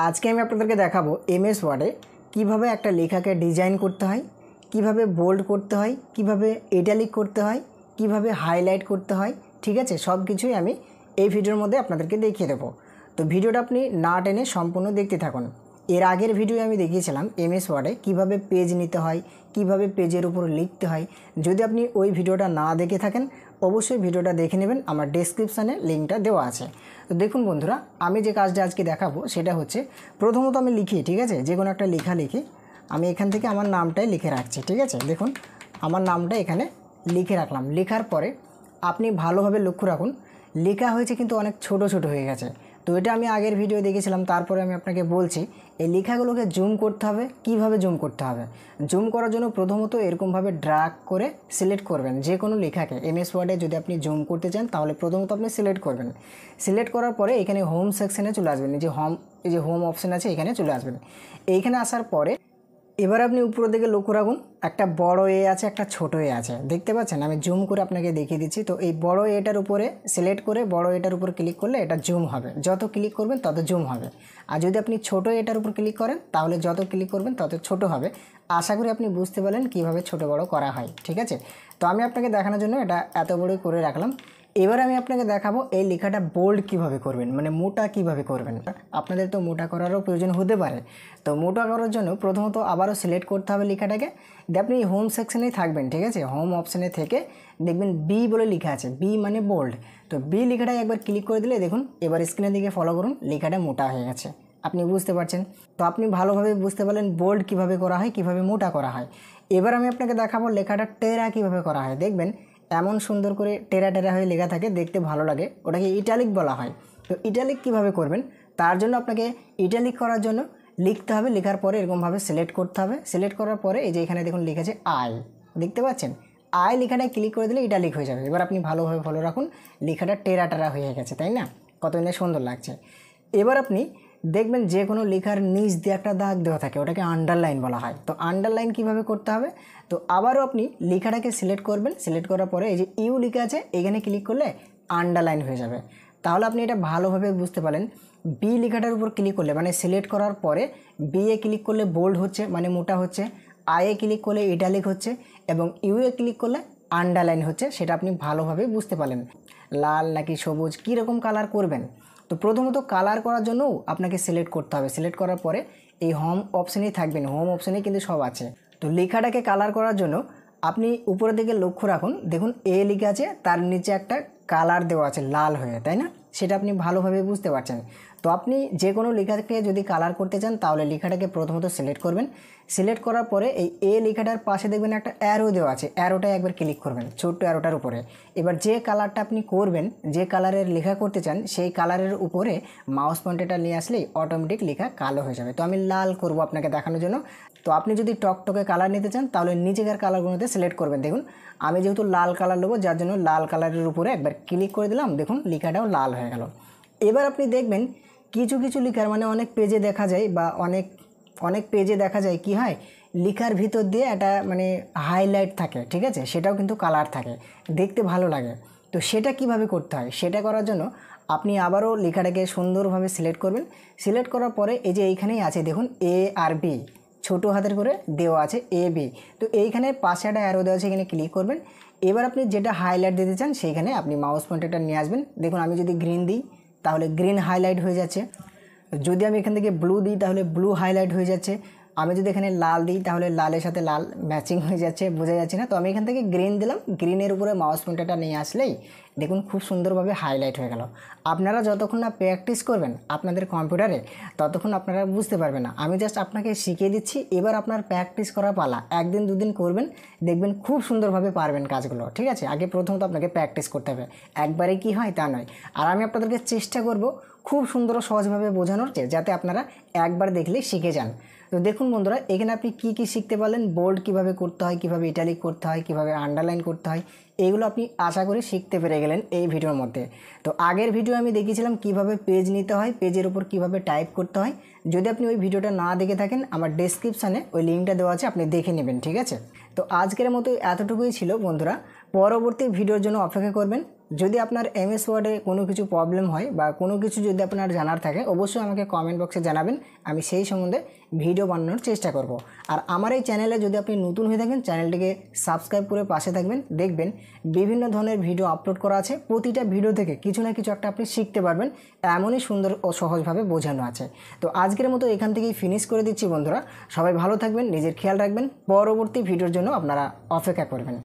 আজকে আমি আপনাদেরকে দেখাবো এমএস ওয়ার্ডে কিভাবে একটা লেখাকে ডিজাইন করতে হয়, কিভাবে বোল্ড করতে হয়, কিভাবে ইটালিক করতে হয়, কিভাবে হাইলাইট করতে হয়। ঠিক আছে, সব কিছুই আমি এই ভিডিওর মধ্যে আপনাদেরকে দেখিয়ে দেবো। তো ভিডিওটা আপনি না টেনে সম্পূর্ণ দেখতে থাকুন। এর আগের ভিডিও আমি দেখিয়েছিলাম এমএস ওয়ার্ডে কিভাবে পেজ নিতে হয়, কিভাবে পেজের উপর লিখতে হয়। যদি আপনি ওই ভিডিওটা না দেখে থাকেন অবশ্যই ভিডিওটা দেখে নেবেন, আমার ডেসক্রিপশানে লিঙ্কটা দেওয়া আছে। তো দেখুন বন্ধুরা, আমি যে কাজটা আজকে দেখাবো সেটা হচ্ছে প্রথমত আমি লিখি, ঠিক আছে, যে কোনো একটা লেখা লিখি। আমি এখান থেকে আমার নামটাই লিখে রাখছি, ঠিক আছে। দেখুন আমার নামটা এখানে লিখে রাখলাম। লেখার পরে আপনি ভালোভাবে লক্ষ্য রাখুন, লেখা হয়েছে কিন্তু অনেক ছোট ছোট হয়ে গেছে। তো এটা আমি আগের ভিডিও দেখেছিলাম, তারপরে আমি আপনাকে বলছি এই লেখাগুলোকে জুম করতে হবে। কিভাবে জুম করতে হবে? জুম করার জন্য প্রথমত এরকমভাবে ড্র্যাগ করে সিলেক্ট করবেন যে কোনো লেখাকে। এমএস ওয়ার্ডে যদি আপনি জুম করতে চান তাহলে প্রথমত আপনি সিলেক্ট করবেন। সিলেক্ট করার পরে এখানে হোম সেকশনে চলে আসবেন, এই যে হোম অপশান আছে এখানে চলে আসবেন। এইখানে আসার পরে এবার আপনি উপরের দিকে লক্ষ্য রাখুন, একটা বড় এ আছে, একটা ছোট এ আছে, দেখতে পাচ্ছেন? আমি জুম করে আপনাকে দেখিয়ে দিচ্ছি। তো এই বড় এটার উপরে সিলেক্ট করে বড় এটার উপর ক্লিক করলে এটা জুম হবে, যত ক্লিক করবেন তত জুম হবে। আর যদি আপনি ছোট এটার উপর ক্লিক করেন তাহলে যত ক্লিক করবেন তত ছোট হবে। আশা করি আপনি বুঝতে পারলেন কীভাবে ছোট বড় করা হয়, ঠিক আছে। তো আমি আপনাকে দেখানোর জন্য এটা এত বড় করে রাখলাম। এবার আমি আপনাকে দেখাবো এই লেখাটা বোল্ড কিভাবে করবেন, মানে মোটা কিভাবে করবেন। আপনাদের তো মোটা করারও প্রয়োজন হতে পারে। তো মোটা করার জন্য প্রথমত আবারও সিলেক্ট করতে হবে লেখাটাকে। আপনি হোম সেকশনেই থাকবেন, ঠিক আছে। হোম অপশানে থেকে দেখবেন বি বলে লেখা আছে, বি মানে বোল্ড। তো বি লেখাটায় একবার ক্লিক করে দিলে দেখুন এবার স্ক্রিনের দিকে ফলো করুন, লেখাটা মোটা হয়ে গেছে। আপনি বুঝতে পারছেন? তো আপনি ভালোভাবে বুঝতে পারলেন বোল্ড কিভাবে করা হয়, কিভাবে মোটা করা হয়। এবার আমি আপনাকে দেখাবো লেখাটা টেরা কিভাবে করা হয়। দেখবেন এমন সুন্দর করে টেরা টেরা হয়ে লেখা থাকে, দেখতে ভালো লাগে, ওটাকে ইটালিক বলা হয়। তো ইটালিক কিভাবে করবেন তার জন্য আপনাকে ইটালিক করার জন্য লিখতে হবে। লেখার পরে এরকমভাবে সিলেক্ট করতে হবে। সিলেক্ট করার পরে এই যে এখানে দেখুন লিখেছে আই, দেখতে পাচ্ছেন? আই লেখাটায় ক্লিক করে দিলে ইটালিক হয়ে যাবে। এবার আপনি ভালোভাবে ফলো রাখুন, লেখাটা টেরা টেরা হয়ে গেছে, তাই না? কত সুন্দর লাগছে। এবার আপনি দেখবেন যে কোনো লেখার নিচ দিয়ে একটা দাগ দেওয়া থাকে, ওটাকে আন্ডারলাইন বলা হয়। তো আন্ডারলাইন কিভাবে করতে হবে? তো আবারও আপনি লেখাটাকে সিলেক্ট করবেন। সিলেক্ট করার পরে এই যে ইউ লেখা আছে এখানে ক্লিক করলে আন্ডারলাইন হয়ে যাবে। তাহলে আপনি এটা ভালোভাবে বুঝতে পারলেন। বি লেখাটার উপর ক্লিক করলে মানে সিলেক্ট করার পরে বি এ ক্লিক করলে বোল্ড হচ্ছে, মানে মোটা হচ্ছে। আই এ ক্লিক করলে ইটালিক হচ্ছে এবং ইউ এ ক্লিক করলে আন্ডারলাইন হচ্ছে। সেটা আপনি ভালোভাবে বুঝতে পারলেন। লাল নাকি সবুজ কীরকম কালার করবেন? তো প্রথমত কালার করার জন্য আপনাকে সিলেক্ট করতে হবে। সিলেক্ট করার পরে এই হোম অপশানেই থাকবেন, হোম অপশানে কিন্তু সব আছে। তো লেখাটাকে কালার করার জন্য আপনি উপরের দিকে লক্ষ্য রাখুন, দেখুন এ লেখা আছে, তার নিচে একটা কালার দেওয়া আছে লাল হয়ে, তাই না? সেটা আপনি ভালোভাবে বুঝতে পারছেন। তো আপনি যে কোনো লেখাকে যদি কালার করতে চান তাহলে লেখাটাকে প্রথমত সিলেক্ট করবেন। সিলেক্ট করার পরে এই এ লেখাটার পাশে দেখবেন একটা অ্যারো দেওয়া আছে, অ্যারোটায় একবার ক্লিক করবেন, ছোট্ট অ্যারোটার উপরে। এবার যে কালারটা আপনি করবেন, যে কালারের লেখা করতে চান সেই কালারের উপরে মাউস পয়েন্টারটা নিয়ে আসলেই অটোমেটিক লেখা কালো হয়ে যাবে। তো আমি লাল করব আপনাকে দেখানোর জন্য। তো আপনি যদি টকটকে কালার নিতে চান তাহলে নিচেকার কালারগুলোতে সিলেক্ট করবেন। দেখুন আমি যেহেতু লাল কালার নেবো, যার জন্য লাল কালারের উপরে একবার ক্লিক করে দিলাম, দেখুন লেখাটাও লাল হয়ে গেল। এবার আপনি দেখবেন কিছু কিছু লেখার মানে অনেক পেজে দেখা যায় বা অনেক পেজে দেখা যায় কি হয়, লেখার ভিতর দিয়ে একটা মানে হাইলাইট থাকে, ঠিক আছে, সেটাও কিন্তু কালার থাকে, দেখতে ভালো লাগে। তো সেটা কিভাবে করতে হয়? সেটা করার জন্য আপনি আবারও লেখাটাকে সুন্দরভাবে সিলেক্ট করবেন। সিলেক্ট করার পরে এই যে এইখানেই আছে দেখুন এ আর বি, ছোটো হাতের করে দেওয়া আছে এ বি। তো এইখানে পাশে একটা অ্যারো দেওয়া আছে, এখানে ক্লিক করবেন। এবার আপনি যেটা হাইলাইট দিতে চান সেইখানে আপনি মাউস পয়েন্টারটা নিয়ে আসবেন। দেখুন আমি যদি গ্রিন দিই তাহলে গ্রিন হাইলাইট হয়ে যাচ্ছে। যদি আমি এখান থেকে ব্লু দিই তাহলে ব্লু হাইলাইট হয়ে যাচ্ছে। আমি যদি এখানে লাল দিই তাহলে লালের সাথে লাল ম্যাচিং হয়ে যাচ্ছে, বোঝা যাচ্ছে না? তো আমি এখান থেকে গ্রিন দিলাম, গ্রিনের উপরে মাউস পয়েন্টারটা নিয়ে আসলেই দেখুন খুব সুন্দরভাবে হাইলাইট হয়ে গেল। আপনারা যতক্ষণ না প্র্যাকটিস করবেন আপনাদের কম্পিউটারে ততক্ষণ আপনারা বুঝতে পারবেন না। আমি জাস্ট আপনাকে শিখিয়ে দিচ্ছি, এবার আপনার প্র্যাকটিস করা পালা। একদিন দুদিন করবেন, দেখবেন খুব সুন্দরভাবে পারবেন কাজগুলো, ঠিক আছে। আগে প্রথমত আপনাকে প্র্যাকটিস করতে হবে, একবারে কি হয় তা নয়। আর আমি আপনাদেরকে চেষ্টা করব খুব সুন্দর ও সহজভাবে বোঝানোর, যাতে আপনারা একবার দেখলেই শিখে যান। তো দেখুন বন্ধুরা, এখানে আপনি কি কি শিখতে পারলেন, বোল্ড কিভাবে করতে হয়, কিভাবে ইটালিক করতে হয়, কিভাবে আন্ডারলাইন করতে হয়, এইগুলো আপনি আশা করি শিখতে পেরে গেলেন এই ভিডিওর মধ্যে। তো আগের ভিডিও আমি দেখিয়েছিলাম কিভাবে পেজ নিতে হয়, পেজের উপর কিভাবে টাইপ করতে হয়। যদি আপনি ওই ভিডিওটা না দেখে থাকেন আমার ডেসক্রিপশানে ওই লিঙ্কটা দেওয়া আছে, আপনি দেখে নেবেন, ঠিক আছে। তো আজকের মতো এতটুকুই ছিল বন্ধুরা। পরবর্তী ভিডিওর জন্য অপেক্ষা করবেন। যদি আপনার এমএস ওয়ার্ডে কোনো কিছু প্রবলেম হয় বা কোনো কিছু যদি আপনার জানার থাকে অবশ্যই আমাকে কমেন্ট বক্সে জানাবেন, আমি সেই সম্বন্ধে ভিডিও বানানোর চেষ্টা করব। আর আমার এই চ্যানেলে যদি আপনি নতুন হয়ে থাকেন চ্যানেলটিকে সাবস্ক্রাইব করে পাশে থাকবেন, দেখবেন বিভিন্ন ধরনের ভিডিও আপলোড করা আছে, প্রতিটা ভিডিও থেকে কিছু না কিছু একটা আপনি শিখতে পারবেন, এমনই সুন্দর ও সহজভাবে বোঝানো আছে। তো আজকের মতো এখান থেকেই ফিনিশ করে দিচ্ছি বন্ধুরা, সবাই ভালো থাকবেন, নিজের খেয়াল রাখবেন, পরবর্তী ভিডিওর জন্য আপনারা অপেক্ষা করবেন।